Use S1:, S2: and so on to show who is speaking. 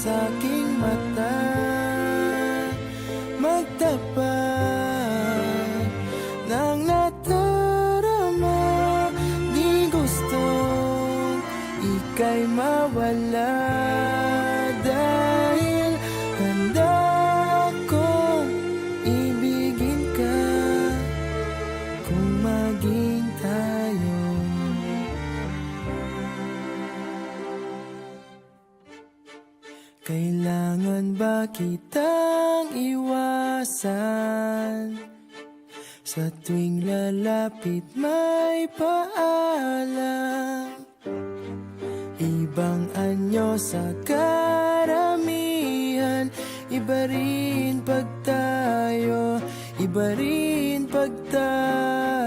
S1: sa'king mata, magtapat ng natarama. Di gustong ika'y mawala, dahil handa akong ibigin ka kung maging tayo. Kailangan ba kitang iwasan? Sa tuwing lalapit may paalam, ibang anyo sa karamihan. Iba rin pag tayo, iba rin pag tayo.